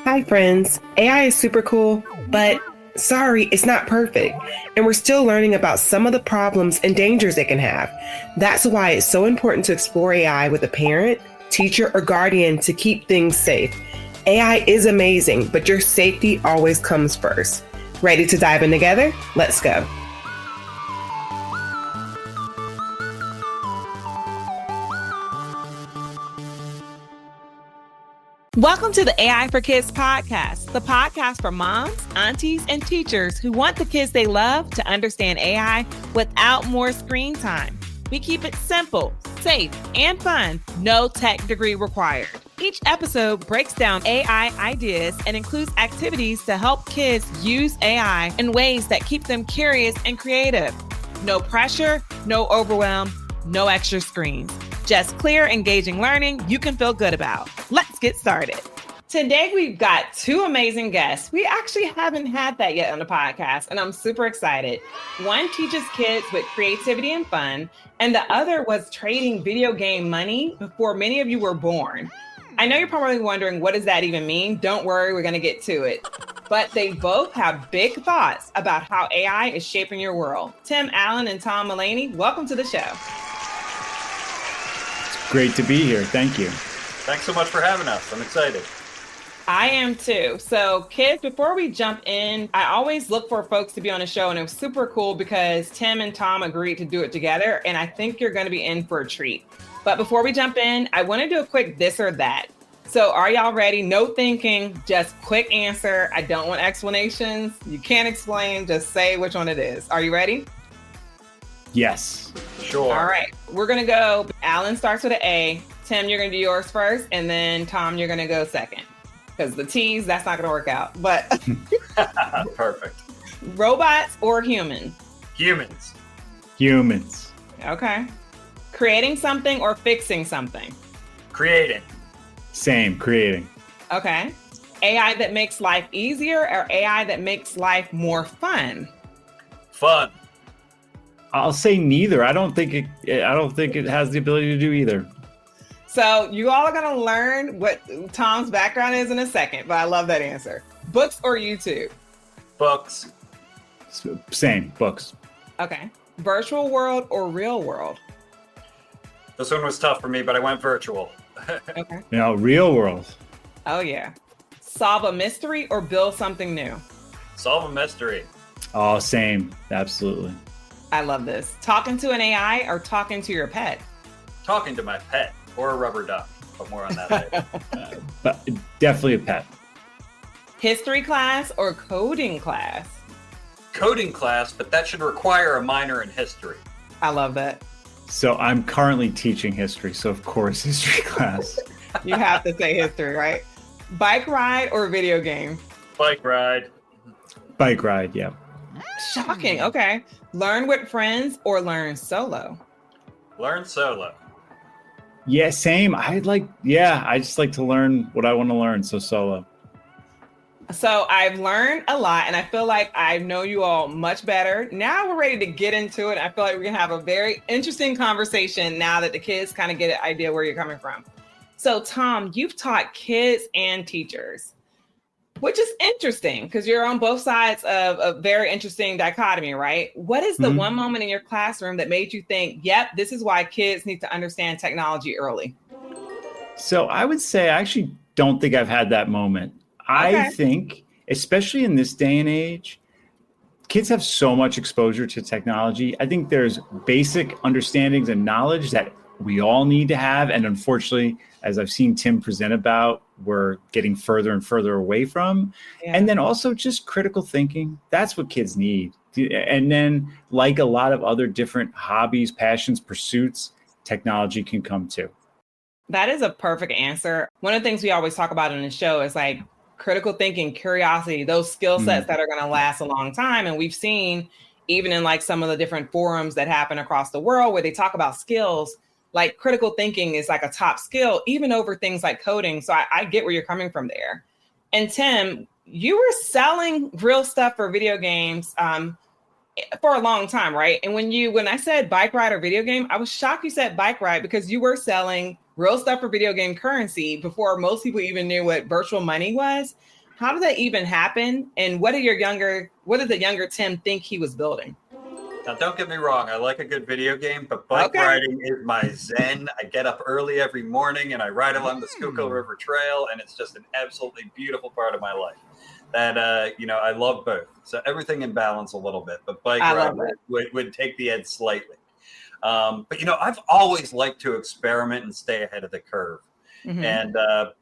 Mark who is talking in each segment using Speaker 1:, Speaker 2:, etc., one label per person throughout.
Speaker 1: Hi, friends. AI is super cool, but sorry, it's not perfect. And we're still learning about some of the problems and dangers it can have. That's why it's so important to explore AI with a parent, teacher, or guardian to keep things safe. AI is amazing, but your safety always comes first. Ready to dive in together? Let's go.
Speaker 2: Welcome to the AI for Kids podcast, the podcast for moms, aunties, and teachers who want the kids they love to understand AI without more screen time. We keep it simple, safe, and fun, no tech degree required. Each episode breaks down AI ideas and includes activities to help kids use AI in ways that keep them curious and creative. No pressure, no overwhelm, no extra screens. Just clear, engaging learning you can feel good about. Let's get started. Today, we've got two amazing guests. We actually haven't had that yet on the podcast, and I'm super excited. One teaches kids with creativity and fun, and the other was trading video game money before many of you were born. I know you're probably wondering, what does that even mean? Don't worry, we're going to get to it. But they both have big thoughts about how AI is shaping your world. Tim Allen and Tom Mullaney, welcome to the show.
Speaker 3: Great to be here. Thank you.
Speaker 4: Thanks so much for having us. I'm excited.
Speaker 2: I am too. So kids, before we jump in, I always look for folks to be on the show, and it was super cool because Tim and Tom agreed to do it together, and I think you're going to be in for a treat. But before we jump in, I want to do a quick this or that. So are y'all ready? No thinking, just quick answer. I don't want explanations. You can't explain, just say which one it is. Are you ready?
Speaker 3: Yes.
Speaker 4: Sure.
Speaker 2: All right. We're going to go. Alan starts with an A. Tim, you're going to do yours first. And then Tom, you're going to go second. Because the T's, that's not going to work out. But
Speaker 4: Perfect.
Speaker 2: Robots or humans?
Speaker 4: Humans.
Speaker 3: Humans.
Speaker 2: Okay. Creating something or fixing something?
Speaker 4: Creating.
Speaker 3: Same. Creating.
Speaker 2: Okay. AI that makes life easier or AI that makes life more fun?
Speaker 4: Fun.
Speaker 3: I'll say neither. I don't think it has the ability to do either.
Speaker 2: So you all are going to learn what Tom's background is in a second, but I love that answer. Books or YouTube?
Speaker 4: Books.
Speaker 3: Same. Books.
Speaker 2: Okay. Virtual world or real world?
Speaker 4: This one was tough for me, but I went virtual.
Speaker 2: Okay.
Speaker 3: Real world.
Speaker 2: Oh, yeah. Solve a mystery or build something new?
Speaker 4: Solve a mystery.
Speaker 3: Oh, same. Absolutely.
Speaker 2: I love this. Talking to an AI or talking to your pet?
Speaker 4: Talking to my pet or a rubber duck, but more on that later.
Speaker 3: But definitely a pet.
Speaker 2: History class or coding class?
Speaker 4: Coding class, but that should require a minor in history.
Speaker 2: I love that.
Speaker 3: So I'm currently teaching history. So of course, history class.
Speaker 2: You have to say history, right? Bike ride or video game?
Speaker 4: Bike ride.
Speaker 3: Bike ride. Yeah.
Speaker 2: Shocking. Okay. Learn with friends or learn solo?
Speaker 4: Learn solo.
Speaker 3: Yeah. Same. I just like to learn what I want to learn. So solo.
Speaker 2: So I've learned a lot and I feel like I know you all much better. Now we're ready to get into it. I feel like we're going to have a very interesting conversation now that the kids kind of get an idea where you're coming from. So Tom, you've taught kids and teachers, which is interesting because you're on both sides of a very interesting dichotomy, right? What is the one moment in your classroom that made you think, yep, this is why kids need to understand technology early?
Speaker 3: So I would say I actually don't think I've had that moment.
Speaker 2: Okay.
Speaker 3: I think, especially in this day and age, kids have so much exposure to technology. I think there's basic understandings and knowledge that we all need to have. And unfortunately, as I've seen Tim present about, we're getting further and further away from. Yeah. And then also just critical thinking. That's what kids need. And then like a lot of other different hobbies, passions, pursuits, technology can come too.
Speaker 2: That is a perfect answer. One of the things we always talk about in the show is like critical thinking, curiosity, those skill sets that are going to last a long time. And we've seen even in like some of the different forums that happen across the world where they talk about skills, like critical thinking is like a top skill, even over things like coding. So I get where you're coming from there. And Tim, you were selling real stuff for video games for a long time, right? And when I said bike ride or video game, I was shocked you said bike ride because you were selling real stuff for video game currency before most people even knew what virtual money was. How did that even happen? And what did the younger Tim think he was building?
Speaker 4: Now, don't get me wrong. I like a good video game, but bike riding is my zen. I get up early every morning and I ride along the Schuylkill River Trail, and it's just an absolutely beautiful part of my life. That, I love both. So everything in balance a little bit, but bike riding would take the edge slightly. But I've always liked to experiment and stay ahead of the curve. Mm-hmm. And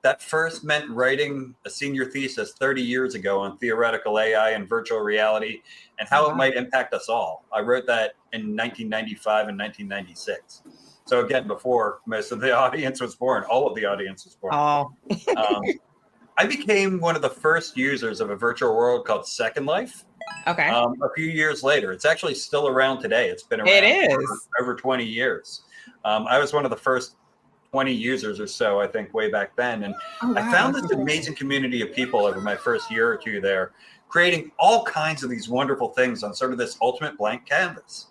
Speaker 4: that first meant writing a senior thesis 30 years ago on theoretical AI and virtual reality and how it might impact us all. I wrote that in 1995 and 1996. So again, before most of the audience was born, all of the audience was born.
Speaker 2: Oh.
Speaker 4: I became one of the first users of a virtual world called Second Life.
Speaker 2: Okay.
Speaker 4: A few years later. It's actually still around today. It's been around for over 20 years. I was one of the first 20 users or so, I think, way back then. And I found this amazing community of people over my first year or two there, creating all kinds of these wonderful things on sort of this ultimate blank canvas.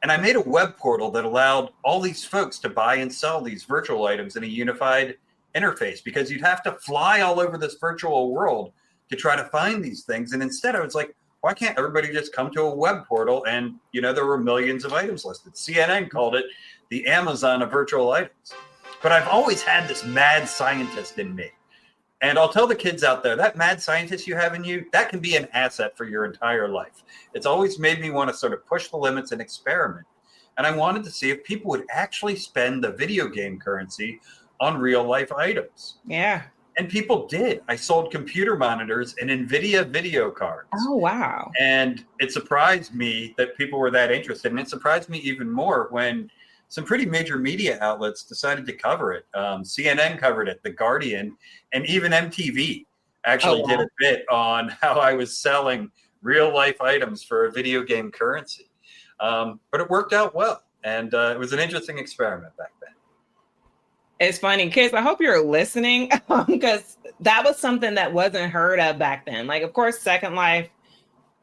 Speaker 4: And I made a web portal that allowed all these folks to buy and sell these virtual items in a unified interface, because you'd have to fly all over this virtual world to try to find these things. And instead I was like, why can't everybody just come to a web portal? And, there were millions of items listed. CNN called it the Amazon of virtual items. But I've always had this mad scientist in me. And I'll tell the kids out there, that mad scientist you have in you, that can be an asset for your entire life. It's always made me want to sort of push the limits and experiment. And I wanted to see if people would actually spend the video game currency on real life items.
Speaker 2: Yeah.
Speaker 4: And people did. I sold computer monitors and NVIDIA video cards.
Speaker 2: Oh, wow.
Speaker 4: And it surprised me that people were that interested. And it surprised me even more when some pretty major media outlets decided to cover it. CNN covered it, The Guardian, and even MTV actually did a bit on how I was selling real life items for a video game currency. But it worked out well. And it was an interesting experiment back then.
Speaker 2: It's funny, kids, I hope you're listening, because that was something that wasn't heard of back then. Like, of course, Second Life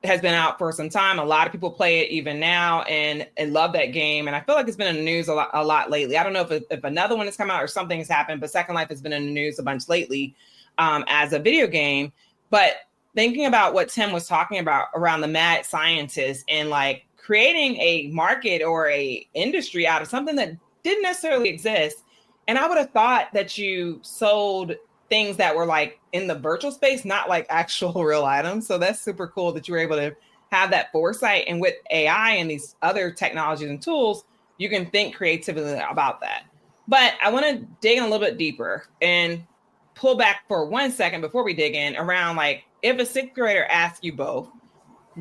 Speaker 2: has been out for some time. A lot of people play it even now and love that game. And I feel like it's been in the news a lot lately. I don't know if another one has come out or something has happened, but Second Life has been in the news a bunch lately as a video game. But thinking about what Tim was talking about around the mad scientist and like creating a market or a industry out of something that didn't necessarily exist. And I would have thought that you sold things that were like in the virtual space, not like actual real items. So that's super cool that you were able to have that foresight. And with AI and these other technologies and tools, you can think creatively about that. But I want to dig in a little bit deeper and pull back for 1 second before we dig in around like, if a sixth grader asks you both,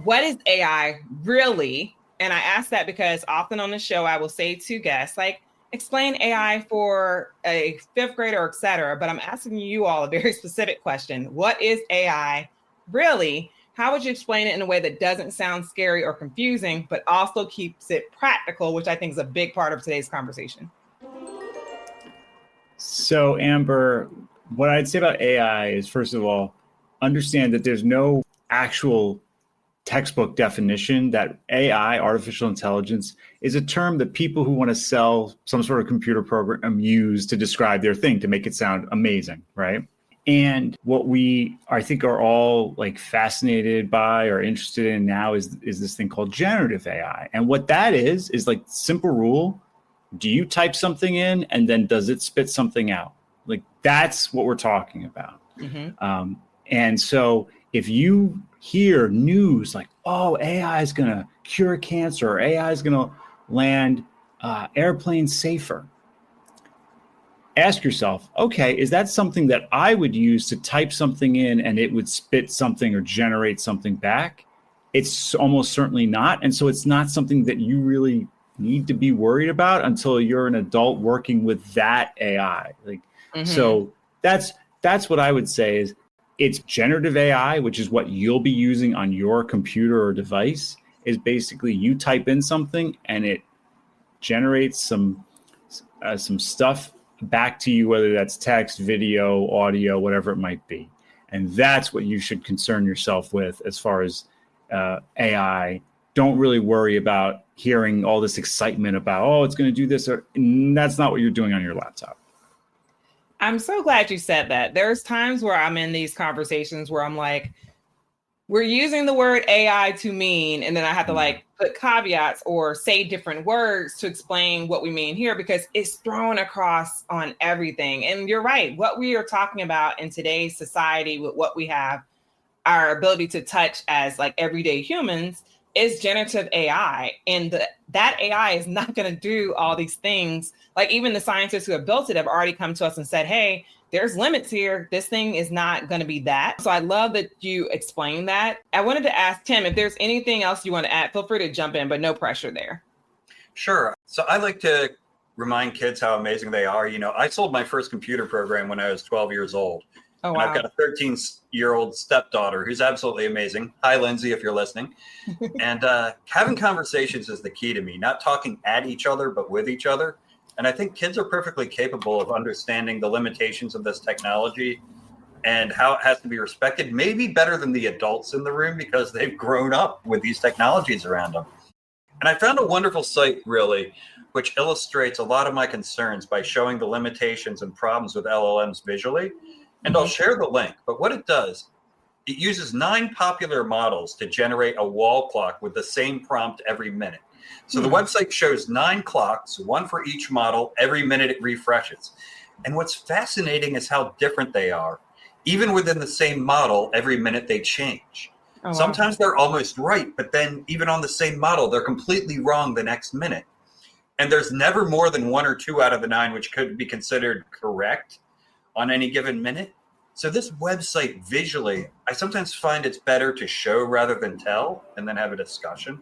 Speaker 2: what is AI really? And I ask that because often on the show, I will say to guests, like, explain AI for a fifth grader, et cetera. But I'm asking you all a very specific question. What is AI really? How would you explain it in a way that doesn't sound scary or confusing, but also keeps it practical, which I think is a big part of today's conversation?
Speaker 3: So, Amber, what I'd say about AI is, first of all, understand that there's no actual textbook definition that AI, artificial intelligence, is a term that people who want to sell some sort of computer program use to describe their thing, to make it sound amazing, right? And what we, I think, are all like fascinated by or interested in now is this thing called generative AI. And what that is like simple rule. Do you type something in and then does it spit something out? Like that's what we're talking about. Mm-hmm. And so if you hear news like, oh, AI is going to cure cancer, or AI is going to land airplanes safer, ask yourself, okay, is that something that I would use to type something in and it would spit something or generate something back? It's almost certainly not. And so it's not something that you really need to be worried about until you're an adult working with that AI. Like, so that's what I would say is, it's generative AI, which is what you'll be using on your computer or device, is basically you type in something and it generates some stuff back to you, whether that's text, video, audio, whatever it might be. And that's what you should concern yourself with as far as AI. Don't really worry about hearing all this excitement about, oh, it's going to do this. That's not what you're doing on your laptop.
Speaker 2: I'm so glad you said that. There's times where I'm in these conversations where I'm like, we're using the word AI to mean, and then I have to like put caveats or say different words to explain what we mean here, because it's thrown across on everything. And you're right. What we are talking about in today's society with what we have, our ability to touch as like everyday humans, is generative AI. And that AI is not going to do all these things. Like even the scientists who have built it have already come to us and said, hey, there's limits here. This thing is not going to be that. So I love that you explained that. I wanted to ask Tim, if there's anything else you want to add, feel free to jump in, but no pressure there.
Speaker 4: Sure. So I like to remind kids how amazing they are. You know, I sold my first computer program when I was 12 years old.
Speaker 2: Oh,
Speaker 4: and
Speaker 2: wow.
Speaker 4: I've got a 13-year-old stepdaughter who's absolutely amazing. Hi, Lindsay, if you're listening. And having conversations is the key to me, not talking at each other, but with each other. And I think kids are perfectly capable of understanding the limitations of this technology and how it has to be respected, maybe better than the adults in the room because they've grown up with these technologies around them. And I found a wonderful site, really, which illustrates a lot of my concerns by showing the limitations and problems with LLMs visually. And I'll share the link. But what it does, it uses 9 popular models to generate a wall clock with the same prompt every minute. So the website shows 9 clocks, one for each model, every minute it refreshes. And what's fascinating is how different they are. Even within the same model, every minute they change. Oh, wow. Sometimes they're almost right, but then even on the same model, they're completely wrong the next minute. And there's never more than 1 or 2 out of the 9 which could be considered correct on any given minute. So this website visually, I sometimes find it's better to show rather than tell and then have a discussion.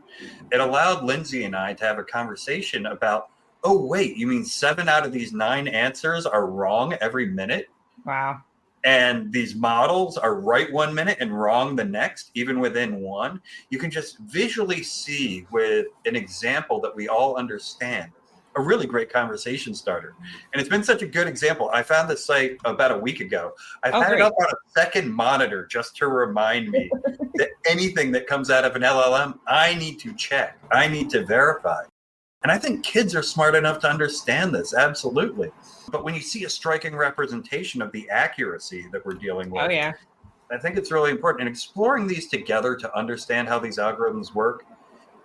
Speaker 4: It allowed Lindsay and I to have a conversation about, oh, wait, you mean 7 out of these 9 answers are wrong every minute?
Speaker 2: Wow.
Speaker 4: And these models are right 1 minute and wrong the next, even within one. You can just visually see with an example that we all understand, a really great conversation starter. And it's been such a good example. I found this site about a week ago. I've had it up on a second monitor just to remind me that anything that comes out of an LLM, I need to check. I need to verify. And I think kids are smart enough to understand this, absolutely. But when you see a striking representation of the accuracy that we're dealing with, I think it's really important. And exploring these together to understand how these algorithms work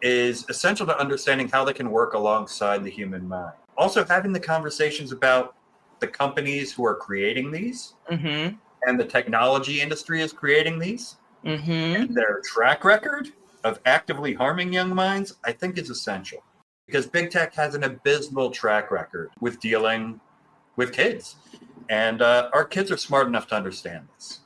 Speaker 4: is essential to understanding how they can work alongside the human mind. Also, having the conversations about the companies who are creating these and the technology industry is creating these and their track record of actively harming young minds, I think is essential. Because big tech has an abysmal track record with dealing with kids. And our kids are smart enough to understand this.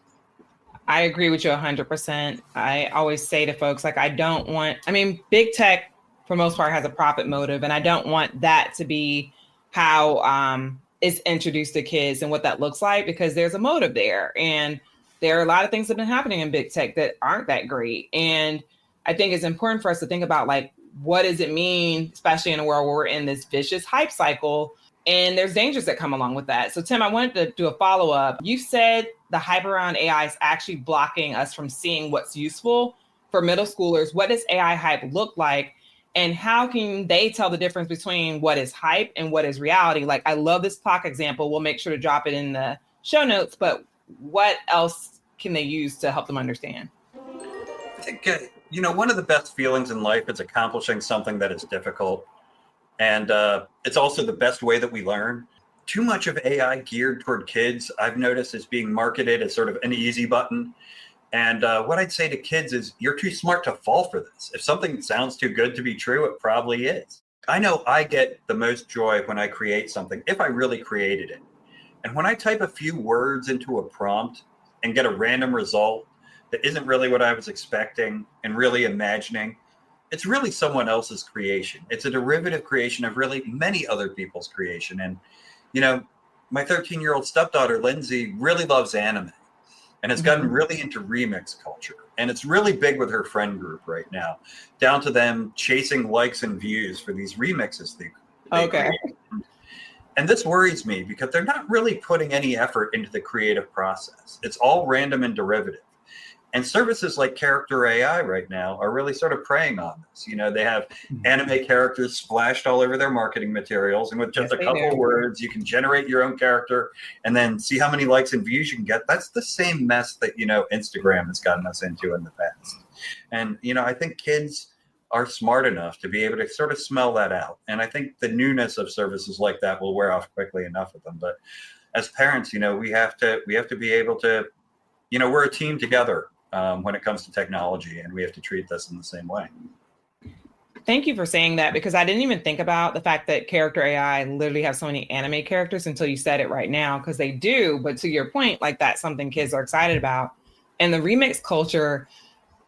Speaker 2: I agree with you 100%. I always say to folks, like, big tech for most part has a profit motive, and I don't want that to be how it's introduced to kids and what that looks like, because there's a motive there. And there are a lot of things that have been happening in big tech that aren't that great. And I think it's important for us to think about, like, what does it mean, especially in a world where we're in this vicious hype cycle, and there's dangers that come along with that. So Tim, I wanted to do a follow-up. You said the hype around AI is actually blocking us from seeing what's useful for middle schoolers. What does AI hype look like? And how can they tell the difference between what is hype and what is reality? Like, I love this clock example. We'll make sure to drop it in the show notes, but what else can they use to help them understand?
Speaker 4: I think, one of the best feelings in life is accomplishing something that is difficult. And it's also the best way that we learn. Too much of AI geared toward kids, I've noticed, is being marketed as sort of an easy button. And what I'd say to kids is, you're too smart to fall for this. If something sounds too good to be true, it probably is. I know I get the most joy when I create something, if I really created it. And when I type a few words into a prompt and get a random result that isn't really what I was expecting and really imagining, it's really someone else's creation. It's a derivative creation of really many other people's creation. And, my 13-year-old stepdaughter, Lindsay, really loves anime and has gotten really into remix culture. And it's really big with her friend group right now, down to them chasing likes and views for these remixes they create. And this worries me because they're not really putting any effort into the creative process. It's all random and derivative. And services like Character.ai right now are really sort of preying on this. They have anime characters splashed all over their marketing materials. And with just a couple of words, you can generate your own character and then see how many likes and views you can get. That's the same mess that, Instagram has gotten us into in the past. And, I think kids are smart enough to be able to sort of smell that out. And I think the newness of services like that will wear off quickly enough with them. But as parents, we have to be able to, we're a team together when it comes to technology, and we have to treat this in the same way.
Speaker 2: Thank you for saying that, because I didn't even think about the fact that Character.ai literally have so many anime characters until you said it right now, because they do. But to your point, like, that's something kids are excited about. And the remix culture,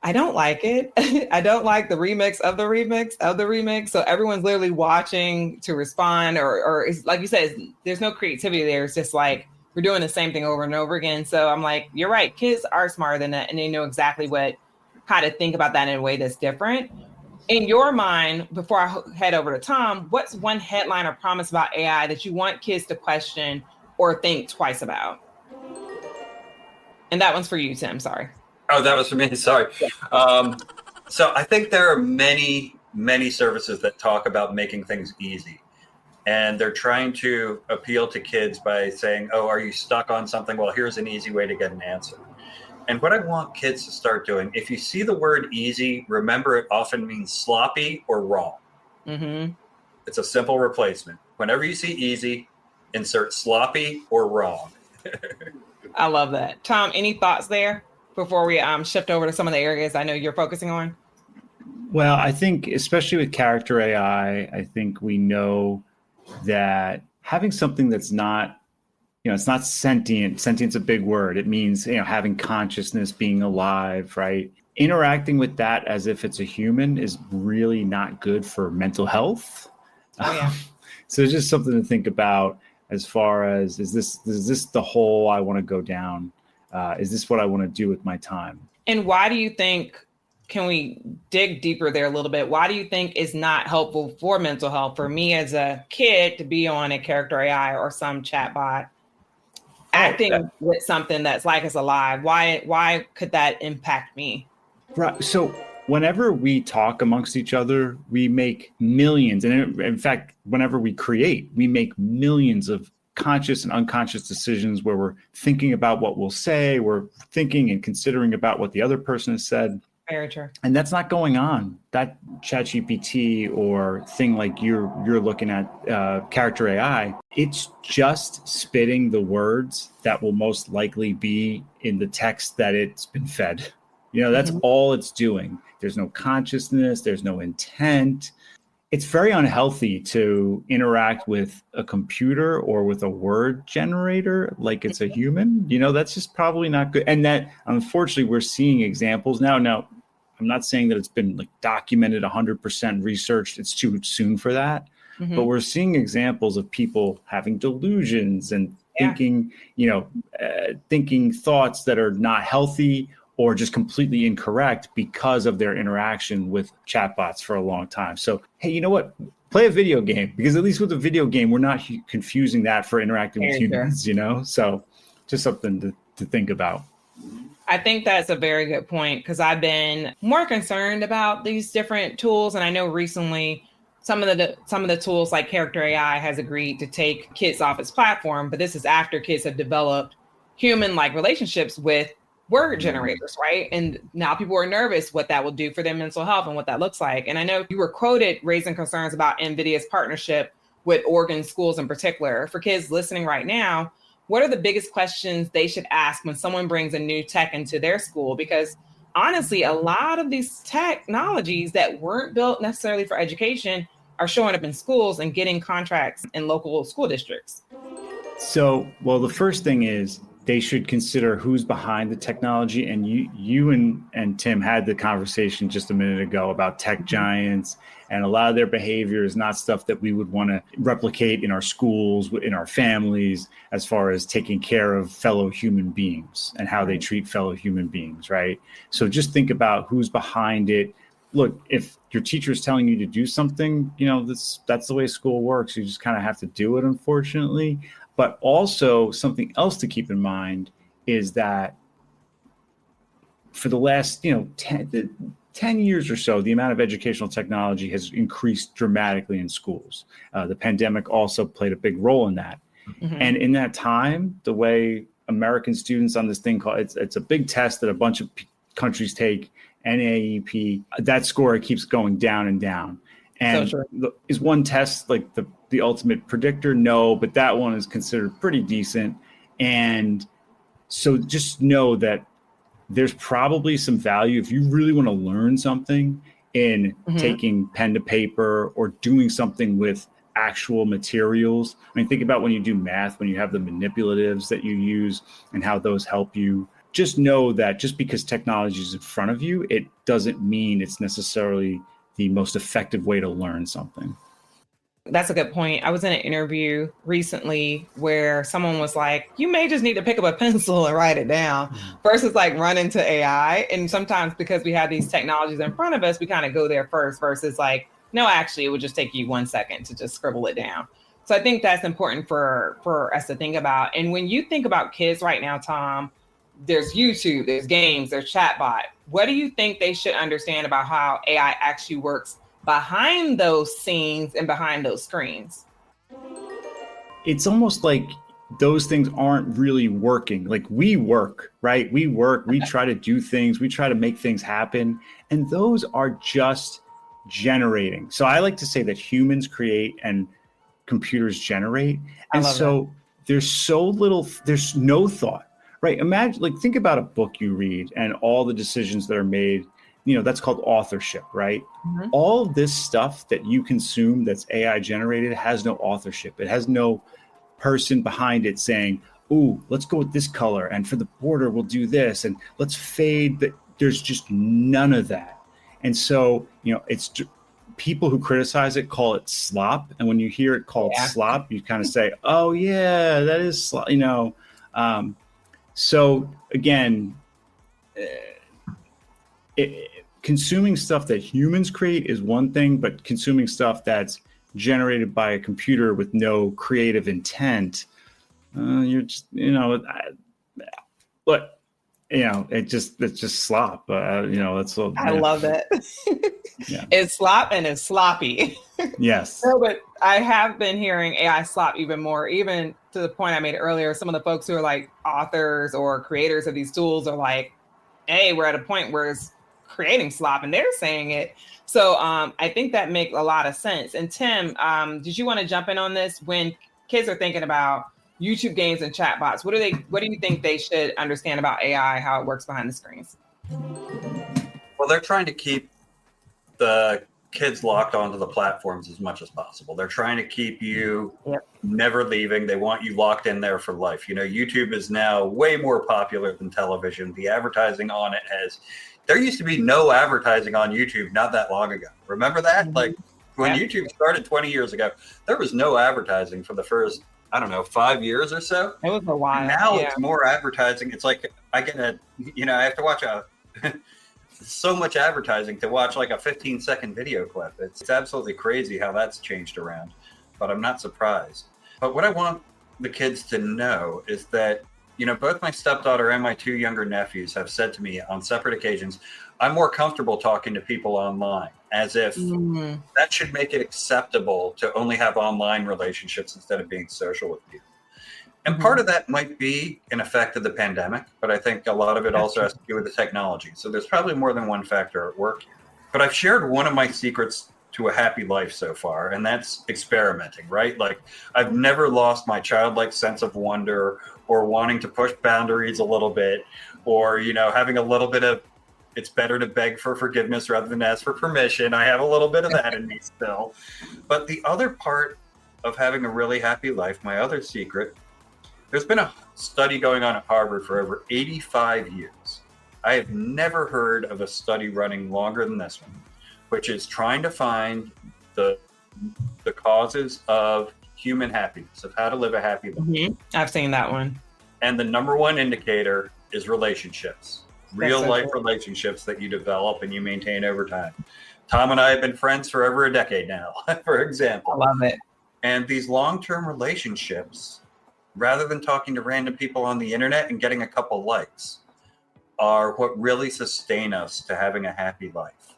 Speaker 2: I don't like it. I don't like the remix of the remix of the remix. So everyone's literally watching to respond, or it's, like you said, there's no creativity there. It's just like we're doing the same thing over and over again. So I'm like, you're right. Kids are smarter than that, and they know exactly how to think about that in a way that's different. In your mind, before I head over to Tom, what's one headline or promise about AI that you want kids to question or think twice about? And that one's for you, Tim. Sorry.
Speaker 4: Oh, that was for me. Sorry. So I think there are many, many services that talk about making things easy. And they're trying to appeal to kids by saying, oh, are you stuck on something? Well, here's an easy way to get an answer. And what I want kids to start doing, if you see the word easy, remember it often means sloppy or wrong. Mm-hmm. It's a simple replacement. Whenever you see easy, insert sloppy or wrong.
Speaker 2: I love that. Tom, any thoughts there before we shift over to some of the areas I know you're focusing on?
Speaker 3: Well, I think especially with Character AI, I think we know that having something that's not, it's not sentient. Sentient's a big word. It means, having consciousness, being alive, right? Interacting with that as if it's a human is really not good for mental health.
Speaker 2: Oh, yeah.
Speaker 3: So it's just something to think about as far as, is this the hole I want to go down? Is this what I want to do with my time?
Speaker 2: And why do you think, can we dig deeper there a little bit? Why do you think it's not helpful for mental health? For me as a kid to be on a Character AI or some chatbot acting with something that's like it's alive, why could that impact me?
Speaker 3: Right. So whenever we talk amongst each other, we make millions. And in fact, whenever we create, we make millions of conscious and unconscious decisions where we're thinking about what we'll say, we're thinking and considering about what the other person has said.
Speaker 2: Very true.
Speaker 3: And that's not going on. That ChatGPT or thing like you're looking at, Character AI, it's just spitting the words that will most likely be in the text that it's been fed. That's all it's doing. There's no consciousness. There's no intent. It's very unhealthy to interact with a computer or with a word generator like it's a human. That's just probably not good. And that, unfortunately, we're seeing examples now. Now, I'm not saying that it's been like documented 100% researched. It's too soon for that. Mm-hmm. But we're seeing examples of people having delusions and thinking, thinking thoughts that are not healthy or just completely incorrect because of their interaction with chatbots for a long time. So, hey, you know what? Play a video game, because at least with a video game, we're not confusing that for interacting with humans, So just something to think about.
Speaker 2: I think that's a very good point, because I've been more concerned about these different tools. And I know recently some of the tools like Character AI has agreed to take kids off its platform, but this is after kids have developed human-like relationships with word generators, right? And now people are nervous what that will do for their mental health and what that looks like. And I know you were quoted raising concerns about NVIDIA's partnership with Oregon schools in particular. For kids listening right now, what are the biggest questions they should ask when someone brings a new tech into their school? Because honestly, a lot of these technologies that weren't built necessarily for education are showing up in schools and getting contracts in local school districts.
Speaker 3: So, well, the first thing is they should consider who's behind the technology. And you and Tim had the conversation just a minute ago about tech giants, and a lot of their behavior is not stuff that we would want to replicate in our schools, in our families, as far as taking care of fellow human beings and how they treat fellow human beings, right? So just think about who's behind it. Look, if your teacher is telling you to do something, that's the way school works. You just kind of have to do it, unfortunately. But also something else to keep in mind is that for the last 10 years or so, the amount of educational technology has increased dramatically in schools. The pandemic also played a big role in that. Mm-hmm. And in that time, the way American students on this thing called, it's a big test that a bunch of countries take, NAEP, that score keeps going down and down. And so is one test like the ultimate predictor? No, but that one is considered pretty decent. And so just know that there's probably some value if you really want to learn something in mm-hmm. taking pen to paper or doing something with actual materials. I mean, think about when you do math, when you have the manipulatives that you use and how those help you. Just know that just because technology is in front of you, it doesn't mean it's necessarily the most effective way to learn something.
Speaker 2: That's a good point. I was in an interview recently where someone was like, you may just need to pick up a pencil and write it down versus like run into AI. And sometimes because we have these technologies in front of us, we kind of go there first versus like, no, actually, it would just take you 1 second to just scribble it down. So I think that's important for us to think about. And when you think about kids right now, Tom, there's YouTube, there's games, there's chatbot. What do you think they should understand about how AI actually works behind those scenes and behind those screens?
Speaker 3: It's almost like those things aren't really working. Like we work, right? We work, we try to do things, we try to make things happen. And those are just generating. So I like to say that humans create and computers generate. And so there's no thought, right? Imagine, like, think about a book you read and all the decisions that are made. That's called authorship, right? Mm-hmm. All this stuff that you consume that's AI generated has no authorship. It has no person behind it saying, ooh, let's go with this color. And for the border, we'll do this. And let's fade. There's just none of that. And so, it's people who criticize it call it slop. And when you hear it called slop, you kind of say, oh, yeah, that is slop, So again, consuming stuff that humans create is one thing, but consuming stuff that's generated by a computer with no creative intent, you're just, it's just slop. That's what
Speaker 2: I love it. Yeah. It's slop and it's sloppy.
Speaker 3: Yes.
Speaker 2: No, but I have been hearing AI slop even more, even to the point I made earlier. Some of the folks who are like authors or creators of these tools are like, hey, we're at a point where it's creating slop, and they're saying it. So I think that makes a lot of sense. And Tim, did you want to jump in on this? When kids are thinking about YouTube games and chatbots, what do you think they should understand about AI, how it works behind the screens?
Speaker 4: Well, they're trying to keep the kids locked onto the platforms as much as possible. They're trying to keep you never leaving. They want you locked in there for life. YouTube is now way more popular than television. The advertising on it there used to be no advertising on YouTube not that long ago. Remember that? Mm-hmm. Like when YouTube started 20 years ago, there was no advertising for the first, 5 years or so.
Speaker 2: It was a while.
Speaker 4: And now it's more advertising. It's like I have to watch so much advertising to watch like a 15-second video clip. It's absolutely crazy how that's changed around, but I'm not surprised. But what I want the kids to know is that, both my stepdaughter and my 2 younger nephews have said to me on separate occasions, I'm more comfortable talking to people online, as if that should make it acceptable to only have online relationships instead of being social with people. And part of that might be an effect of the pandemic, but I think a lot of it also has to do with the technology. So there's probably more than one factor at work here. But I've shared one of my secrets to a happy life so far, and that's experimenting, right? Like I've never lost my childlike sense of wonder or wanting to push boundaries a little bit, or, having a little bit of, it's better to beg for forgiveness rather than ask for permission. I have a little bit of that in me still. But the other part of having a really happy life, my other secret, there's been a study going on at Harvard for over 85 years. I have never heard of a study running longer than this one, which is trying to find the causes of human happiness, of how to live a happy life.
Speaker 2: Mm-hmm. I've seen that one.
Speaker 4: And the number one indicator is relationships, real life relationships that you develop and you maintain over time. Tom and I have been friends for over a decade now, for example.
Speaker 2: I love it.
Speaker 4: And these long-term relationships, rather than talking to random people on the internet and getting a couple likes, are what really sustain us to having a happy life.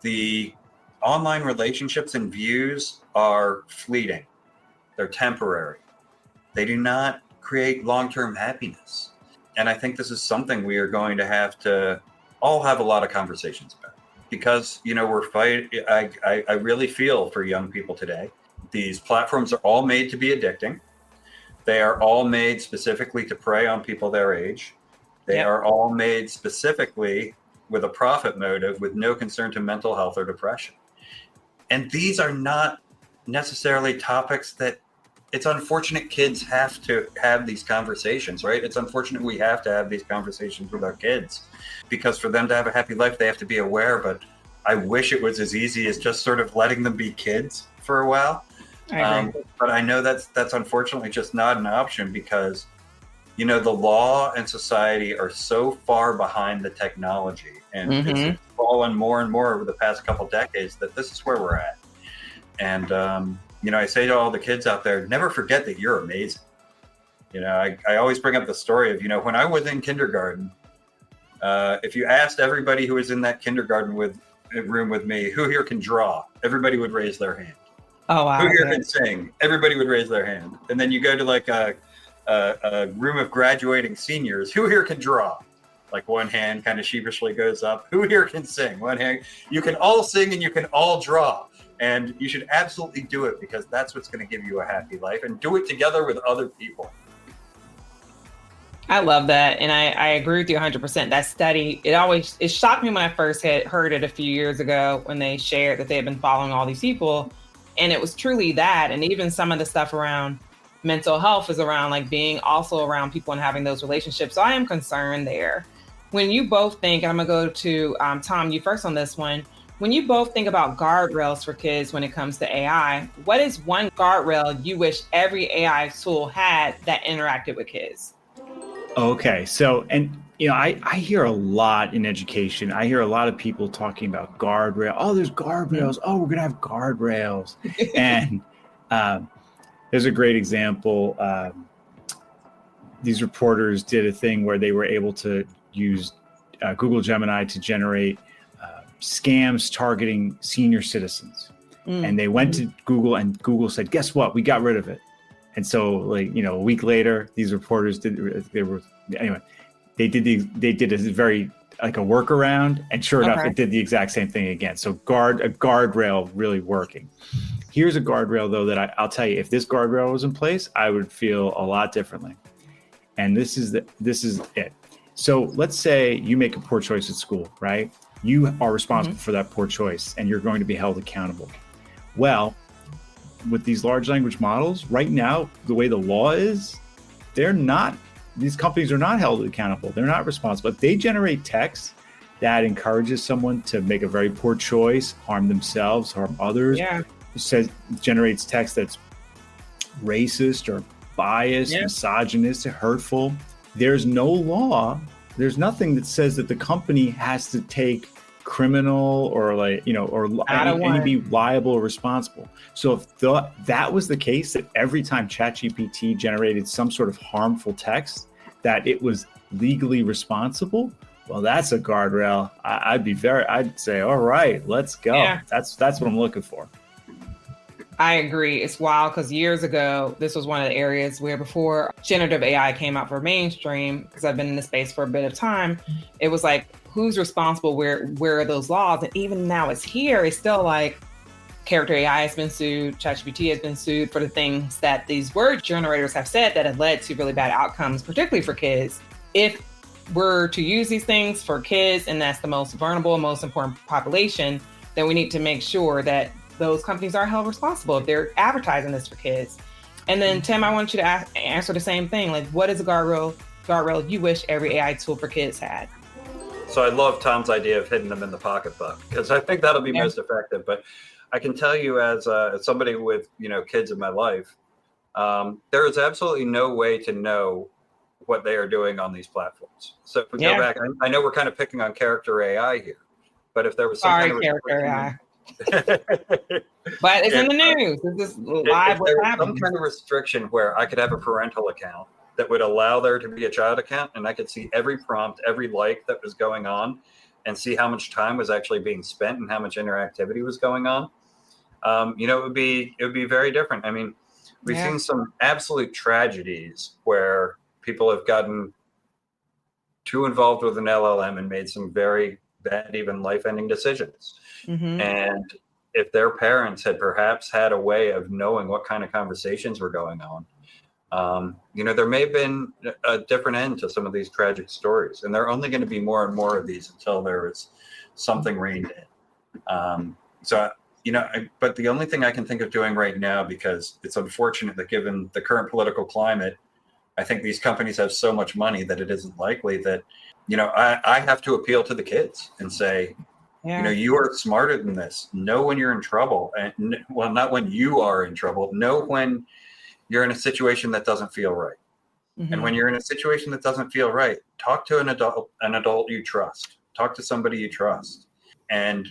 Speaker 4: The online relationships and views are fleeting. They're temporary. They do not create long-term happiness. And I think this is something we are going to have to all have a lot of conversations about, because, we're fighting. I really feel for young people today. These platforms are all made to be addicting. They are all made specifically to prey on people their age. They are all made specifically with a profit motive, with no concern to mental health or depression. And these are not necessarily topics that, it's unfortunate kids have to have these conversations, right? It's unfortunate we have to have these conversations with our kids, because for them to have a happy life, they have to be aware. But I wish it was as easy as just sort of letting them be kids for a while. But I know that's unfortunately just not an option, because, the law and society are so far behind the technology, and it's fallen more and more over the past couple decades, that this is where we're at. And, I say to all the kids out there, never forget that you're amazing. I always bring up the story of, when I was in kindergarten, if you asked everybody who was in that kindergarten room with me, who here can draw, everybody would raise their hand.
Speaker 2: Oh, wow.
Speaker 4: Who here can sing? Everybody would raise their hand. And then you go to like a room of graduating seniors. Who here can draw? Like one hand kind of sheepishly goes up. Who here can sing? One hand. You can all sing and you can all draw. And you should absolutely do it, because that's what's going to give you a happy life, and do it together with other people.
Speaker 2: I love that. And I agree with you 100%. That study, it shocked me when I first had heard it a few years ago, when they shared that they had been following all these people. And it was truly that. And even some of the stuff around mental health is around like being also around people and having those relationships. So I am concerned there. When you both think, and I'm going to go to Tom, you first on this one. When you both think about guardrails for kids when it comes to AI, what is one guardrail you wish every AI tool had that interacted with kids?
Speaker 3: Okay. So, and, I hear a lot in education. I hear a lot of people talking about guardrail. Oh, there's guardrails. Oh, we're going to have guardrails. And there's a great example. These reporters did a thing where they were able to use Google Gemini to generate scams targeting senior citizens. And they went to Google, and Google said, guess what? We got rid of it. And so a week later, these reporters they did a very like a workaround, and sure enough, it did the exact same thing again. So a guardrail really working. Here's a guardrail though, that I'll tell you, if this guardrail was in place, I would feel a lot differently. And this is it. So let's say you make a poor choice at school, right? You are responsible for that poor choice, and you're going to be held accountable. Well, with these large language models, right now, the way the law is, these companies are not held accountable. They're not responsible. If they generate text that encourages someone to make a very poor choice, harm themselves, harm others, generates text that's racist or biased, misogynist, hurtful, there's no law. There's nothing that says that the company has to take criminal or any be liable or responsible. So if that was the case, that every time ChatGPT generated some sort of harmful text, that it was legally responsible, well, that's a guardrail. I'd say, all right, let's go. Yeah. That's what I'm looking for.
Speaker 2: I agree. It's wild because years ago, this was one of the areas where before generative AI came out for mainstream, because I've been in the space for a bit of time, it was like, who's responsible? Where are those laws? And even now it's here. It's still like Character.ai has been sued. ChatGPT has been sued for the things that these word generators have said that have led to really bad outcomes, particularly for kids. If we're to use these things for kids, and that's the most vulnerable, most important population, then we need to make sure that those companies are held responsible if they're advertising this for kids. And then Tim, I want you to answer the same thing. Like, what is a guardrail you wish every AI tool for kids had?
Speaker 4: So I love Tom's idea of hitting them in the pocketbook, because I think that'll be most effective. But I can tell you, as somebody with kids in my life, there is absolutely no way to know what they are doing on these platforms. So if we go back, I know we're kind of picking on Character.ai here, but if there was some kind of
Speaker 2: Character.ai. But it's in the news. It's just live.
Speaker 4: If there was some kind of restriction where I could have a parental account that would allow there to be a child account, and I could see every prompt, every like that was going on, and see how much time was actually being spent and how much interactivity was going on, it would be very different. I mean, we've seen some absolute tragedies where people have gotten too involved with an LLM and made some very bad, even life-ending decisions.
Speaker 2: Mm-hmm.
Speaker 4: And if their parents had perhaps had a way of knowing what kind of conversations were going on, there may have been a different end to some of these tragic stories. And there are only going to be more and more of these until there is something reined in. But the only thing I can think of doing right now, because it's unfortunate that given the current political climate, I think these companies have so much money that it isn't likely that, I have to appeal to the kids and say, you are smarter than this. Know when you're in trouble. And well, not when you are in trouble. Know when you're in a situation that doesn't feel right.
Speaker 2: Mm-hmm.
Speaker 4: And when you're in a situation that doesn't feel right, talk to an adult you trust. Talk to somebody you trust. And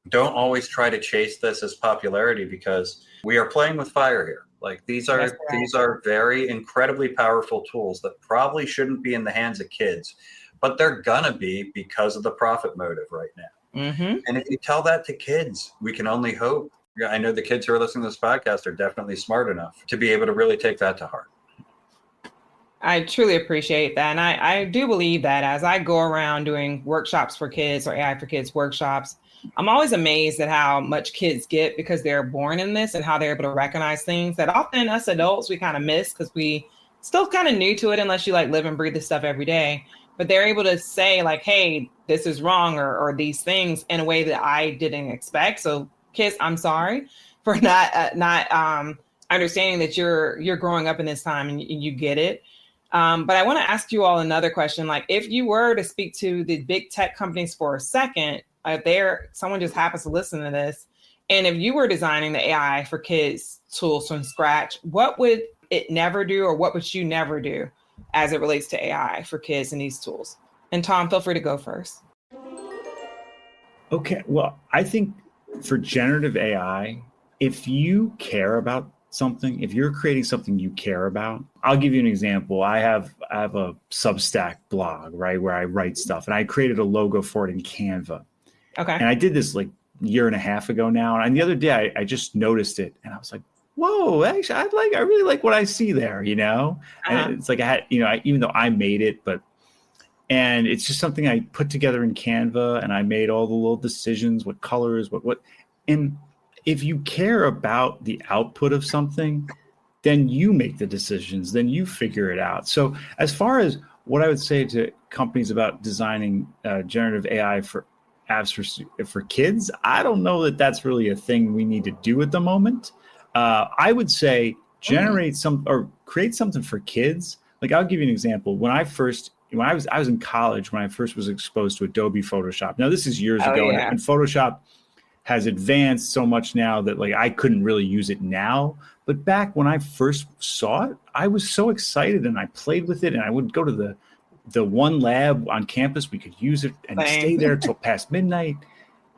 Speaker 4: don't always try to chase this as popularity, because we are playing with fire here. Like these are very incredibly powerful tools that probably shouldn't be in the hands of kids, but they're gonna be because of the profit motive right now.
Speaker 2: Mm-hmm.
Speaker 4: And if you tell that to kids, we can only hope. I know the kids who are listening to this podcast are definitely smart enough to be able to really take that to heart.
Speaker 2: I truly appreciate that. And I do believe that as I go around doing workshops for kids or AI for kids workshops, I'm always amazed at how much kids get because they're born in this and how they're able to recognize things that often us adults, we kind of miss because we still kind of new to it unless you like live and breathe this stuff every day. But they're able to say like, hey, this is wrong or these things in a way that I didn't expect. So kids, I'm sorry for not understanding that you're growing up in this time and you get it. But I want to ask you all another question. Like if you were to speak to the big tech companies for a second, someone just happens to listen to this, and if you were designing the AI for kids tools from scratch, what would it never do, or what would you never do as it relates to AI for kids and these tools? And Tom, feel free to go first.
Speaker 3: Okay, well, I think for generative AI, if you care about something, if you're creating something you care about, I'll give you an example. I have a Substack blog, right, where I write stuff, and I created a logo for it in Canva.
Speaker 2: Okay.
Speaker 3: And I did this like a year and a half ago now. And the other day I just noticed it and I was like, whoa, actually, I really like what I see there, And it's like I had, even though I made it, and it's just something I put together in Canva, and I made all the little decisions, what colors, what. And if you care about the output of something, then you make the decisions, then you figure it out. So as far as what I would say to companies about designing generative AI for apps for kids, I don't know that that's really a thing we need to do at the moment. I would say generate create something for kids. Like I'll give you an example. When I was in college, when I first was exposed to Adobe Photoshop. Now this is years ago, and Photoshop has advanced so much now that like I couldn't really use it now. But back when I first saw it, I was so excited and I played with it, and I would go to the one lab on campus. We could use it and stay there till past midnight.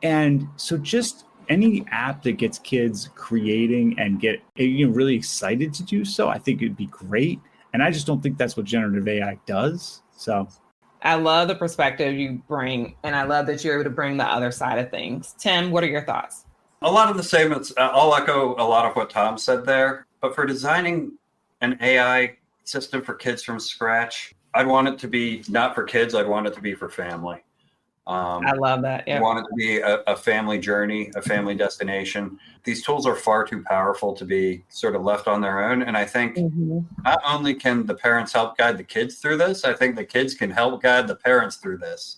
Speaker 3: And so just any app that gets kids creating and get really excited to do so, I think it'd be great. And I just don't think that's what generative AI does. So
Speaker 2: I love the perspective you bring, and I love that you're able to bring the other side of things. Tim, what are your thoughts?
Speaker 4: A lot of the same. I'll echo a lot of what Tom said there. But for designing an AI system for kids from scratch, I'd want it to be not for kids. I'd want it to be for family.
Speaker 2: I love that. Yeah.
Speaker 4: I want it to be a family journey, a family destination. These tools are far too powerful to be sort of left on their own. And I think not only can the parents help guide the kids through this, I think the kids can help guide the parents through this.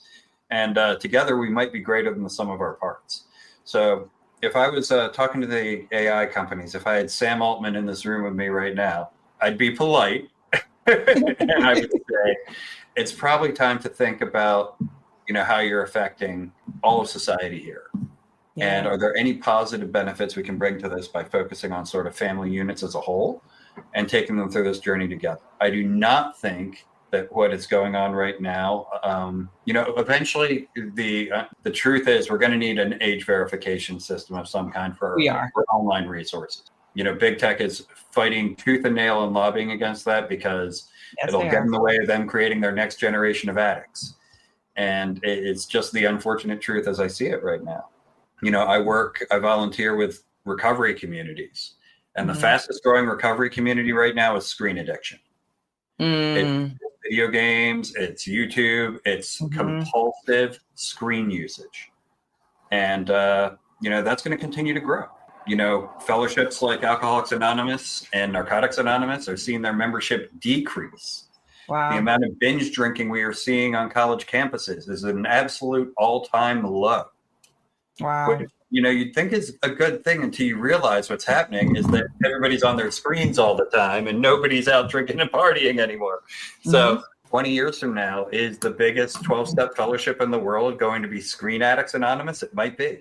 Speaker 4: And together we might be greater than the sum of our parts. So if I was talking to the AI companies, if I had Sam Altman in this room with me right now, I'd be polite. And I would say it's probably time to think about how you're affecting all of society here. Yeah. And are there any positive benefits we can bring to this by focusing on sort of family units as a whole and taking them through this journey together? I do not think that what is going on right now, eventually the truth is we're going to need an age verification system of some kind for online resources. Big tech is fighting tooth and nail and lobbying against that because it'll get in the way of them creating their next generation of addicts. And it's just the unfortunate truth as I see it right now. I volunteer with recovery communities, and the fastest growing recovery community right now is screen addiction. It's video games, it's YouTube, it's compulsive screen usage. And, that's going to continue to grow. Fellowships like Alcoholics Anonymous and Narcotics Anonymous are seeing their membership decrease. Wow. The amount of binge drinking we are seeing on college campuses is an absolute all-time low.
Speaker 2: Wow.
Speaker 4: Which, you'd think is a good thing until you realize what's happening is that everybody's on their screens all the time and nobody's out drinking and partying anymore. So 20 years from now, is the biggest 12-step fellowship in the world going to be Screen Addicts Anonymous? It might be.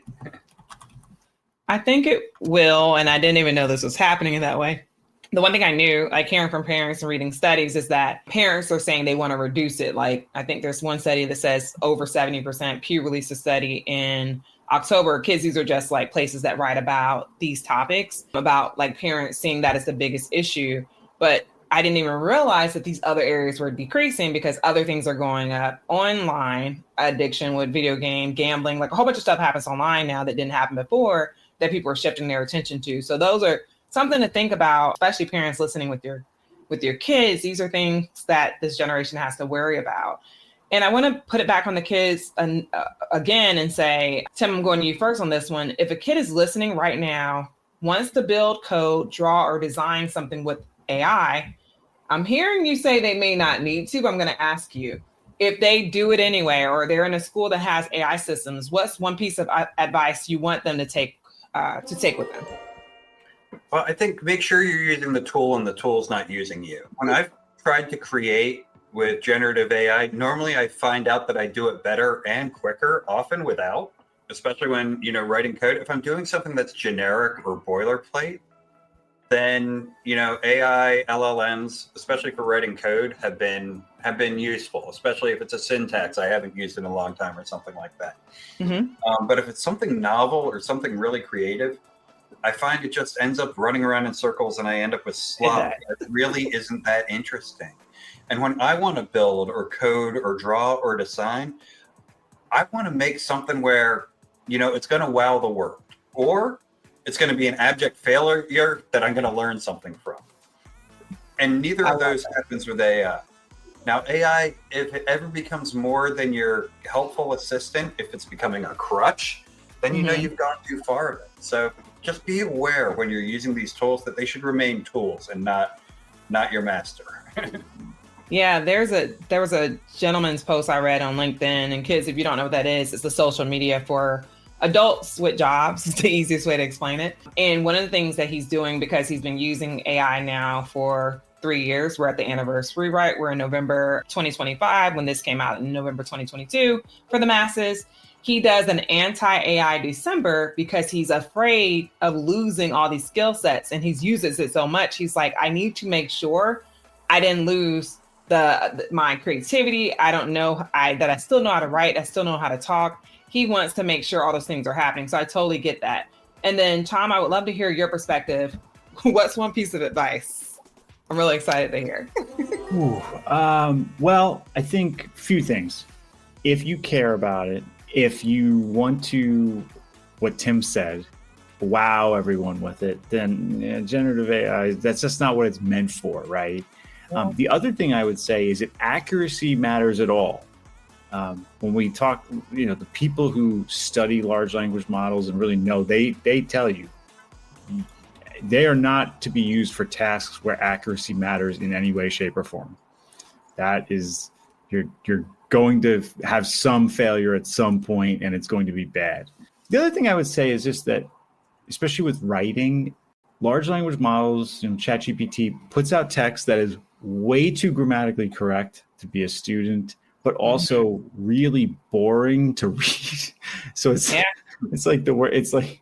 Speaker 2: I think it will, and I didn't even know this was happening in that way. The one thing I knew, like hearing from parents and reading studies, is that parents are saying they want to reduce it. Like, I think there's one study that says over 70%. Pew released a study in October. Kids, these are just like places that write about these topics, about like parents seeing that as the biggest issue. But I didn't even realize that these other areas were decreasing because other things are going up. Online addiction with video game, gambling, like a whole bunch of stuff happens online now that didn't happen before that people are shifting their attention to. So those are something to think about, especially parents listening with your kids. These are things that this generation has to worry about. And I want to put it back on the kids again and say, Tim, I'm going to you first on this one. If a kid is listening right now, wants to build code, draw, or design something with AI, I'm hearing you say they may not need to, but I'm going to ask you, if they do it anyway, or they're in a school that has AI systems, what's one piece of advice you want them to take with them?
Speaker 4: Well, I think make sure you're using the tool and the tool's not using you. When I've tried to create with generative AI, normally I find out that I do it better and quicker, often without, especially when, writing code. If I'm doing something that's generic or boilerplate, then, AI, LLMs, especially for writing code, have been useful, especially if it's a syntax I haven't used in a long time or something like that. But if it's something novel or something really creative, I find it just ends up running around in circles and I end up with slop. It really isn't that interesting. And when I want to build or code or draw or design, I want to make something where, it's going to wow the world, or it's going to be an abject failure that I'm going to learn something from. And neither of those happens with AI. Now, AI, if it ever becomes more than your helpful assistant, if it's becoming a crutch, then you've gone too far of it. So just be aware when you're using these tools that they should remain tools and not your master.
Speaker 2: Yeah, there was a gentleman's post I read on LinkedIn, and kids, if you don't know what that is, it's the social media for adults with jobs. It's the easiest way to explain it. And one of the things that he's doing, because he's been using AI now for 3 years, we're at the anniversary, right? We're in November 2025 when this came out in November 2022 for the masses. He does an anti-AI December because he's afraid of losing all these skill sets, and he uses it so much. He's like, I need to make sure I didn't lose my creativity. I don't know that I still know how to write. I still know how to talk. He wants to make sure all those things are happening. So I totally get that. And then Tom, I would love to hear your perspective. What's one piece of advice? I'm really excited to hear.
Speaker 3: Well, I think a few things. If you care about it, if you want to, what Tim said, wow everyone with it, then generative AI, that's just not what it's meant for, right? The other thing I would say is if accuracy matters at all. When we talk, the people who study large language models and really know, they tell you they are not to be used for tasks where accuracy matters in any way, shape, or form. That is, you're going to have some failure at some point, and it's going to be bad. The other thing I would say is just that, especially with writing, large language models, ChatGPT puts out text that is way too grammatically correct to be a student, but also really boring to read. So it's like the word. It's like,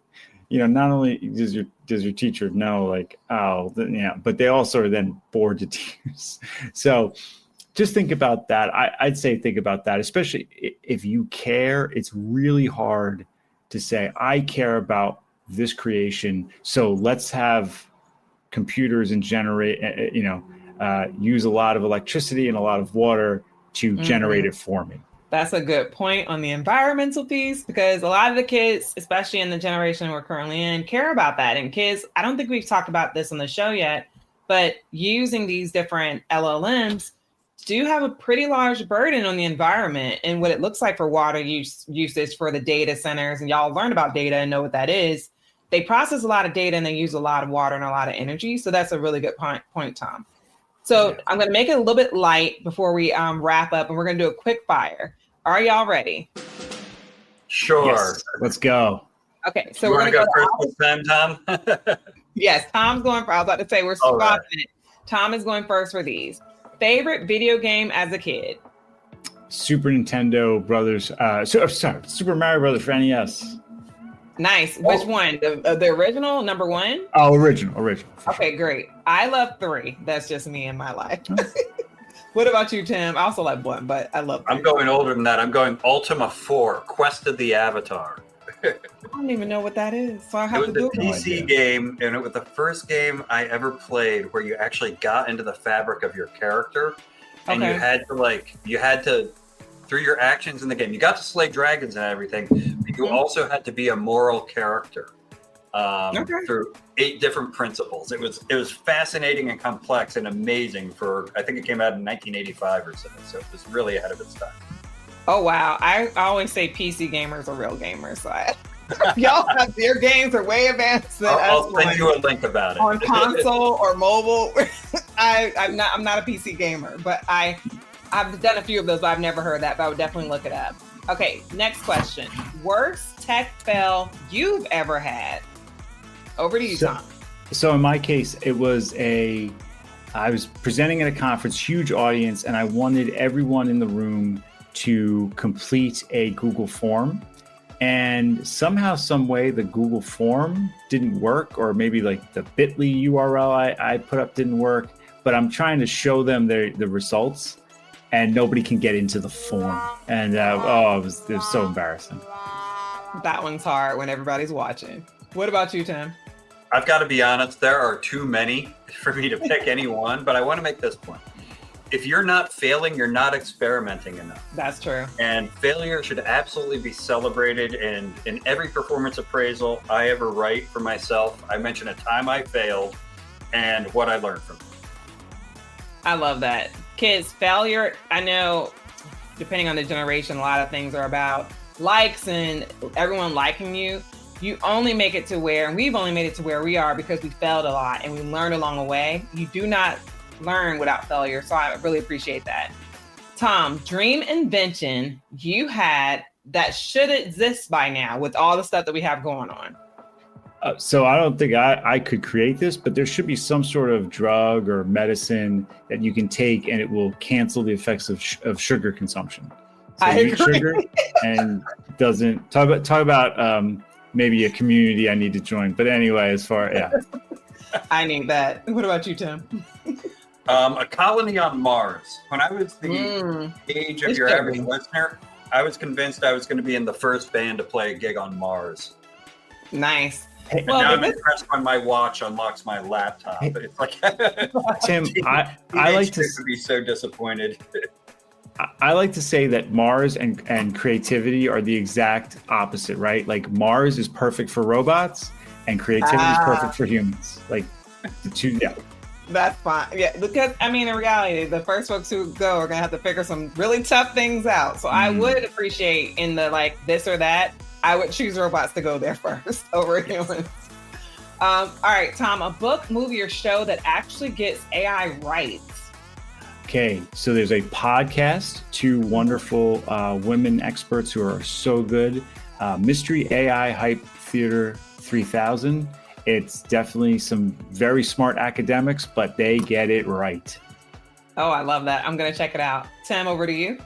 Speaker 3: not only does your teacher know, like, but they also are then bored to tears. So just think about that. I'd say think about that, especially if you care. It's really hard to say, I care about this creation, so let's have computers and generate, use a lot of electricity and a lot of water to generate it for me.
Speaker 2: That's a good point on the environmental piece, because a lot of the kids, especially in the generation we're currently in, care about that. And kids, I don't think we've talked about this on the show yet, but using these different LLMs do have a pretty large burden on the environment and what it looks like for water usage for the data centers. And y'all learn about data and know what that is. They process a lot of data and they use a lot of water and a lot of energy. So that's a really good point, Tom. So I'm going to make it a little bit light before we wrap up, and we're going to do a quick fire. Are y'all ready?
Speaker 4: Sure.
Speaker 3: Yes. Let's go.
Speaker 2: Okay. So
Speaker 4: you
Speaker 2: we're going to
Speaker 4: go first this time, Tom?
Speaker 2: Yes, Tom's going first. I was about to say we're swapping it. Tom is going first for these. Favorite video game as a kid?
Speaker 3: Super Nintendo Brothers. Super Mario Brothers for NES.
Speaker 2: Nice. Which one? The original, number one?
Speaker 3: Oh, original.
Speaker 2: Okay, great. I love 3. That's just me in my life. What about you, Tim? I also like 1, but I love 3.
Speaker 4: I'm going older than that. I'm going Ultima 4, Quest of the Avatar.
Speaker 2: I don't even know what that is. So I have to
Speaker 4: do it. It was a PC game, and it was the first game I ever played where you actually got into the fabric of your character, and you had to through your actions in the game. You got to slay dragons and everything, but you also had to be a moral character through 8 different principles. It was fascinating and complex and amazing I think it came out in 1985 or so it was really ahead of its time.
Speaker 2: Oh, wow. I always say PC gamers are real gamers. So y'all have your games are way advanced than
Speaker 4: I'll send you a link about it.
Speaker 2: On console or mobile. I'm not a PC gamer, but I've done a few of those, but I've never heard that, but I would definitely look it up. Okay, next question. Worst tech fail you've ever had? Over to you, Tom.
Speaker 3: So in my case, I was presenting at a conference, huge audience, and I wanted everyone in the room to complete a Google form. And somehow, some way, the Google form didn't work, or maybe like the bit.ly URL I put up didn't work, but I'm trying to show them the results, and nobody can get into the form. And it was so embarrassing.
Speaker 2: That one's hard when everybody's watching. What about you, Tim?
Speaker 4: I've got to be honest, there are too many for me to pick any one, but I want to make this point. If you're not failing, you're not experimenting enough.
Speaker 2: That's true.
Speaker 4: And failure should absolutely be celebrated. And in every performance appraisal I ever write for myself, I mention a time I failed and what I learned from it.
Speaker 2: I love that. Kids, failure, I know, depending on the generation, a lot of things are about likes and everyone liking you. You only make it to where, and we've only made it to where we are because we failed a lot and we learned along the way. You do not learn without failure. So I really appreciate that. Tom, dream invention you had that should exist by now with all the stuff that we have going on.
Speaker 3: So I don't think I could create this, but there should be some sort of drug or medicine that you can take and it will cancel the effects of sugar consumption. So
Speaker 2: I agree.
Speaker 3: Sugar and doesn't talk about maybe a community I need to join. But anyway,
Speaker 2: I need that. What about you, Tim?
Speaker 4: A colony on Mars. When I was the age of your average listener, I was convinced I was going to be in the first band to play a gig on Mars.
Speaker 2: Nice.
Speaker 4: And now I'm impressed when my watch unlocks my laptop. It's like
Speaker 3: Tim, I like to
Speaker 4: be so disappointed.
Speaker 3: I like to say that Mars and creativity are the exact opposite, right? Like Mars is perfect for robots and creativity is perfect for humans. Like the two, yeah.
Speaker 2: That's fine. Yeah, because I mean, in reality, the first folks who go are gonna have to figure some really tough things out. So I would appreciate in the like this or that, I would choose robots to go there first over humans. All right, Tom, a book, movie, or show that actually gets AI right.
Speaker 3: Okay, so there's a podcast, 2 wonderful women experts who are so good. Mystery AI Hype Theater 3000. It's definitely some very smart academics, but they get it right.
Speaker 2: Oh, I love that. I'm going to check it out. Tim, over to you.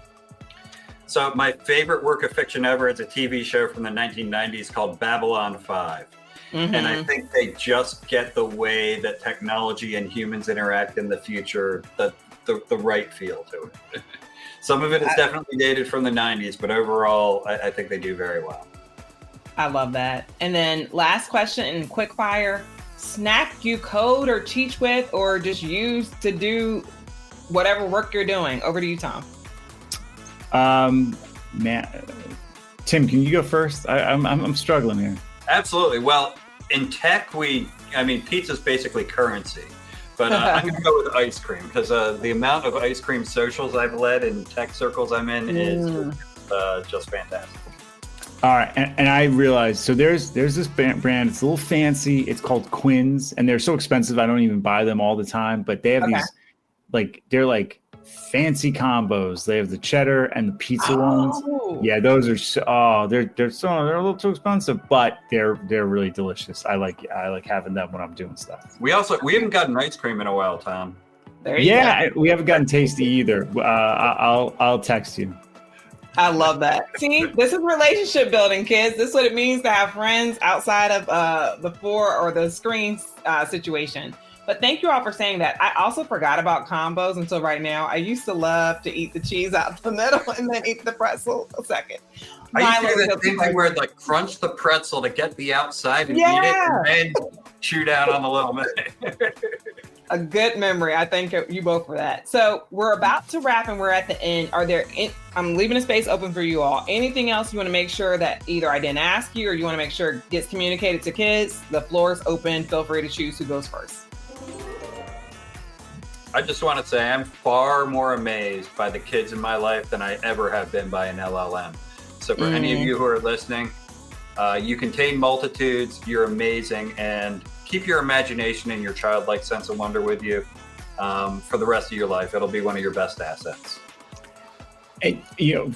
Speaker 4: So my favorite work of fiction ever is a TV show from the 1990s called Babylon 5. Mm-hmm. And I think they just get the way that technology and humans interact in the future, the right feel to it. Some of it is definitely dated from the 90s, but overall, I think they do very well.
Speaker 2: I love that. And then last question in quick fire. snack you code or teach with or just use to do whatever work you're doing? Over to you, Tom.
Speaker 3: Tim, can you go first? I'm struggling here.
Speaker 4: Absolutely. Well, in tech, pizza's basically currency. But I'm going to go with ice cream because the amount of ice cream socials I've led in tech circles I'm in is just fantastic.
Speaker 3: All right, and I realized, so there's this brand, it's a little fancy, it's called Quinn's, and they're so expensive I don't even buy them all the time, but they have these, they're like fancy combos. They have the cheddar and the pizza ones. Yeah, those are they're a little too expensive, but they're really delicious. I like having them when I'm doing stuff.
Speaker 4: We haven't gotten ice cream in a while, Tom.
Speaker 2: There you go.
Speaker 3: We haven't gotten tasty either. I'll text you.
Speaker 2: I love that. See, this is relationship building, kids. This is what it means to have friends outside of the four or the screen situation. But thank you all for saying that. I also forgot about combos until right now. I used to love to eat the cheese out the middle and then eat the pretzel a second.
Speaker 4: I used to do that same thing where I'd like crunch the pretzel to get the outside and eat it and then chew down on the little bit.
Speaker 2: A good memory. I thank you both for that. So we're about to wrap and we're at the end. I'm leaving a space open for you all. Anything else you want to make sure that either I didn't ask you or you want to make sure gets communicated to kids? The floor is open. Feel free to choose who goes first.
Speaker 4: I just want to say I'm far more amazed by the kids in my life than I ever have been by an LLM. So for any of you who are listening, you contain multitudes, you're amazing, and keep your imagination and your childlike sense of wonder with you for the rest of your life. It'll be one of your best assets.
Speaker 3: And,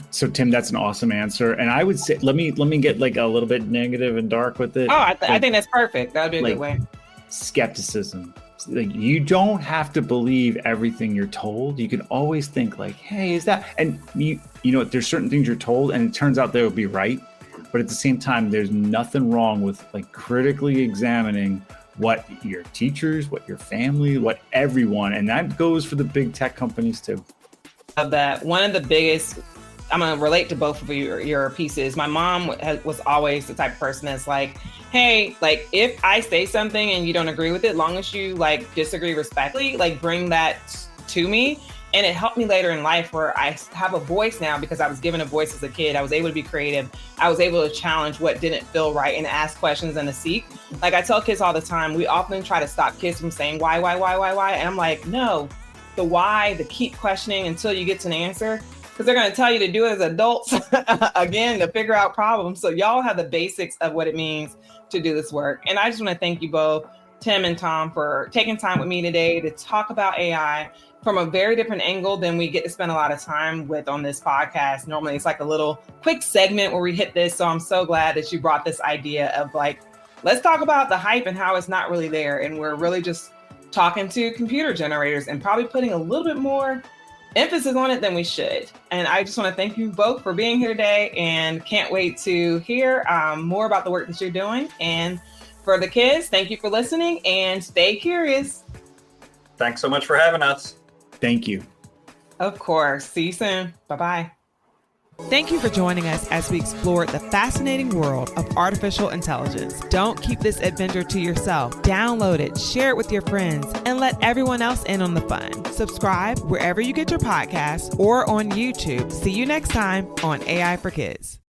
Speaker 3: so Tim, that's an awesome answer. And I would say, let me get like a little bit negative and dark with it.
Speaker 2: Oh, I think that's perfect. That would be a good way.
Speaker 3: Skepticism. Like, you don't have to believe everything you're told. You can always think like, hey, is that? And there's certain things you're told and it turns out they will be right. But at the same time, there's nothing wrong with like critically examining what your teachers, what your family, what everyone, and that goes for the big tech companies too.
Speaker 2: Of that, one of the biggest, I'm going to relate to both of your pieces. My mom was always the type of person that's like, hey, like if I say something and you don't agree with it, long as you like disagree respectfully, like bring that to me. And it helped me later in life where I have a voice now because I was given a voice as a kid. I was able to be creative. I was able to challenge what didn't feel right and ask questions and to seek. Like I tell kids all the time, we often try to stop kids from saying why? And I'm like, no, the why, the keep questioning until you get to an answer. Because they're going to tell you to do it as adults, again, to figure out problems. So y'all have the basics of what it means to do this work. And I just want to thank you both, Tim and Tom, for taking time with me today to talk about AI from a very different angle than we get to spend a lot of time with on this podcast. Normally it's like a little quick segment where we hit this. So I'm so glad that you brought this idea of like, let's talk about the hype and how it's not really there. And we're really just talking to computer generators and probably putting a little bit more emphasis on it than we should. And I just want to thank you both for being here today and can't wait to hear more about the work that you're doing. And for the kids, thank you for listening and stay curious.
Speaker 4: Thanks so much for having us.
Speaker 3: Thank you.
Speaker 2: Of course. See you soon. Bye-bye. Thank you for joining us as we explored the fascinating world of artificial intelligence. Don't keep this adventure to yourself. Download it, share it with your friends, and let everyone else in on the fun. Subscribe wherever you get your podcasts or on YouTube. See you next time on AI for Kids.